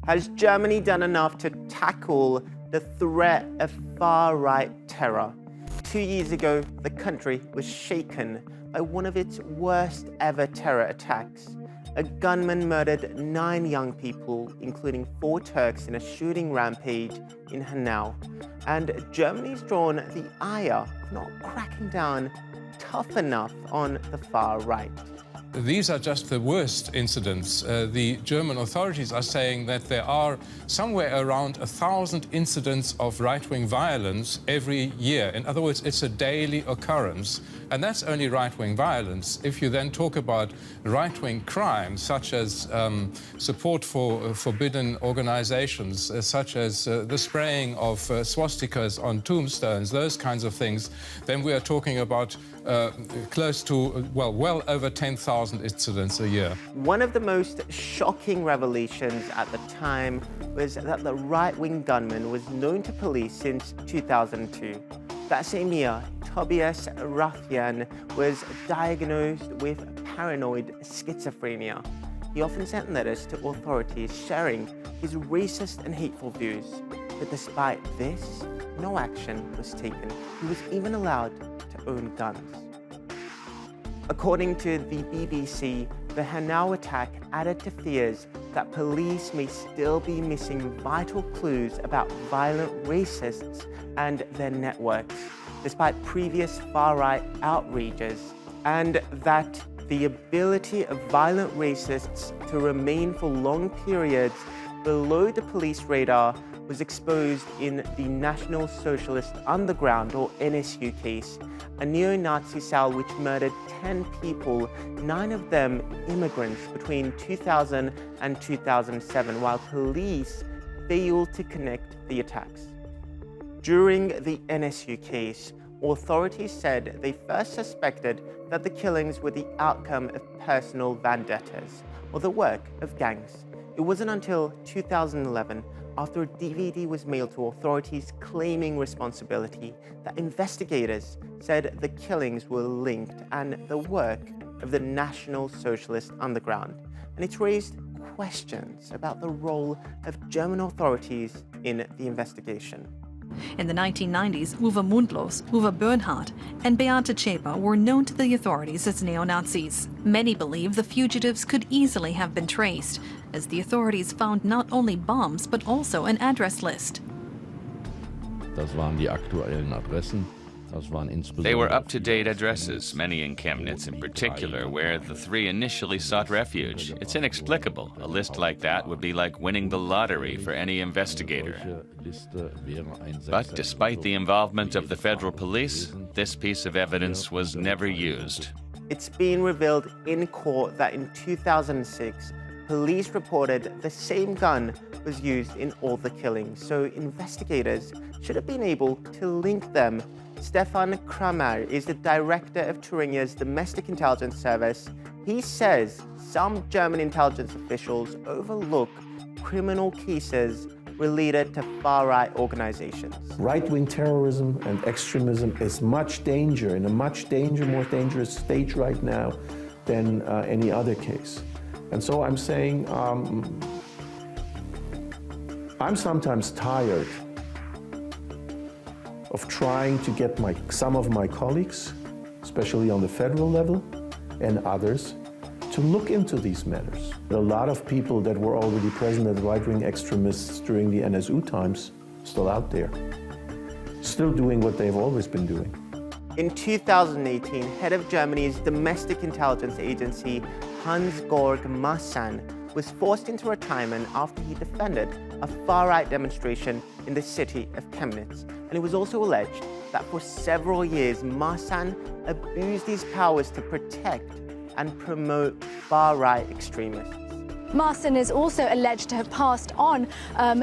Has Germany done enough to tackle the threat of far-right terror? 2 years ago, the country was shaken by one of its worst ever terror attacks. A gunman murdered 9 young people, including 4 Turks, in a shooting rampage in Hanau. And Germany's drawn the ire of not cracking down tough enough on the far right. These are just the worst incidents. The German authorities are saying that there are somewhere around 1,000 incidents of right-wing violence every year. In other words, it's a daily occurrence. And that's only right-wing violence. If you then talk about right-wing crimes, such as support for forbidden organizations, such as the spraying of swastikas on tombstones, those kinds of things, then we are talking about close to, well over 10,000 incidents a year. One of the most shocking revelations at the time was that the right-wing gunman was known to police since 2002. That same year, Tobias Raffian was diagnosed with paranoid schizophrenia. He often sent letters to authorities sharing his racist and hateful views. But despite this, no action was taken. He was even allowed to own guns. According to the BBC, the Hanau attack added to fears that police may still be missing vital clues about violent racists and their networks, despite previous far-right outrages, and that the ability of violent racists to remain for long periods below the police radar was exposed in the National Socialist Underground, or NSU case, a neo-Nazi cell which murdered 10 people, 9 of them immigrants, between 2000 and 2007, while police failed to connect the attacks. During the NSU case, authorities said they first suspected that the killings were the outcome of personal vendettas, or the work of gangs. It wasn't until 2011, after a DVD was mailed to authorities claiming responsibility, that investigators said the killings were linked and the work of the National Socialist Underground. And it's raised questions about the role of German authorities in the investigation. In the 1990s, Uwe Mundlos, Uwe Bernhard, and Beate Zschäper were known to the authorities as neo-Nazis. Many believe the fugitives could easily have been traced, as the authorities found not only bombs but also an address list. Das waren die aktuellen Adressen. They were up-to-date addresses, many in Chemnitz in particular, where the 3 initially sought refuge. It's inexplicable. A list like that would be like winning the lottery for any investigator. But despite the involvement of the federal police, this piece of evidence was never used. It's been revealed in court that in 2006, police reported the same gun was used in all the killings, so investigators should have been able to link them. Stefan Kramer is the director of Thuringia's domestic intelligence service. He says some German intelligence officials overlook criminal cases related to far-right organizations. Right-wing terrorism and extremism is much danger, in a much more dangerous stage right now than any other case. And so I'm saying, I'm sometimes tired of trying to get some of my colleagues, especially on the federal level, and others, to look into these matters. A lot of people that were already present as right-wing extremists during the NSU times still out there, still doing what they've always been doing. In 2018, head of Germany's domestic intelligence agency, Hans-Georg Maassen, was forced into retirement after he defended a far-right demonstration in the city of Chemnitz. And it was also alleged that for several years, Maassen abused his powers to protect and promote far-right extremists. Maassen is also alleged to have passed on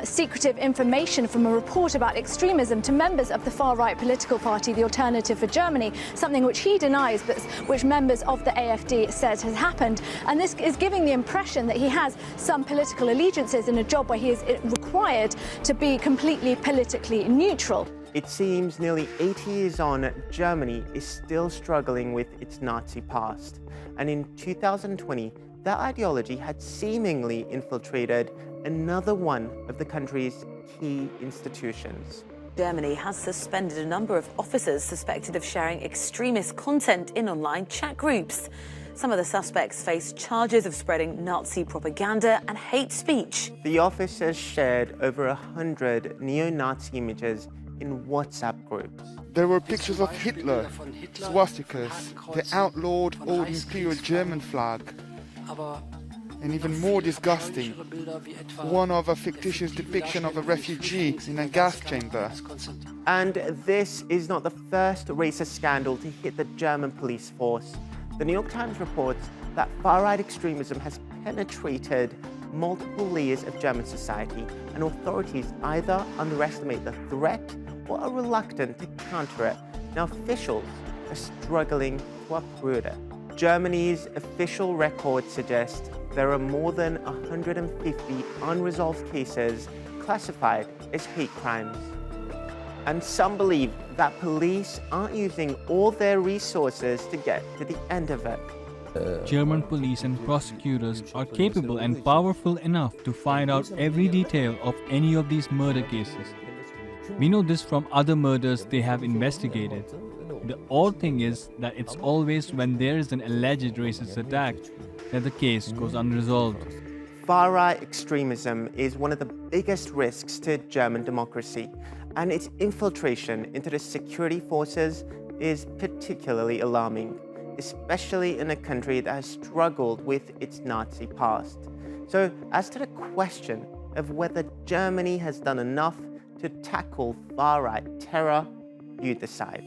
secretive information from a report about extremism to members of the far-right political party, the Alternative for Germany, something which he denies, but which members of the AfD says has happened. And this is giving the impression that he has some political allegiances in a job where he is required to be completely politically neutral. It seems nearly 80 years on, Germany is still struggling with its Nazi past. And in 2020, that ideology had seemingly infiltrated another one of the country's key institutions. Germany has suspended a number of officers suspected of sharing extremist content in online chat groups. Some of the suspects face charges of spreading Nazi propaganda and hate speech. The officers shared over 100 neo-Nazi images in WhatsApp groups. There were pictures of Hitler, swastikas, the outlawed old Imperial German flag, and even more disgusting, one of a fictitious depiction of a refugee in a gas chamber. And this is not the first racist scandal to hit the German police force. The New York Times reports that far-right extremism has penetrated multiple layers of German society, and authorities either underestimate the threat or are reluctant to counter it. Now, officials are struggling to uproot it. Germany's official records suggest there are more than 150 unresolved cases classified as hate crimes. And some believe that police aren't using all their resources to get to the end of it. German police and prosecutors are capable and powerful enough to find out every detail of any of these murder cases. We know this from other murders they have investigated. The odd thing is that it's always when there is an alleged racist attack that the case goes unresolved. Far-right extremism is one of the biggest risks to German democracy, and its infiltration into the security forces is particularly alarming, especially in a country that has struggled with its Nazi past. So, as to the question of whether Germany has done enough to tackle far-right terror, you decide.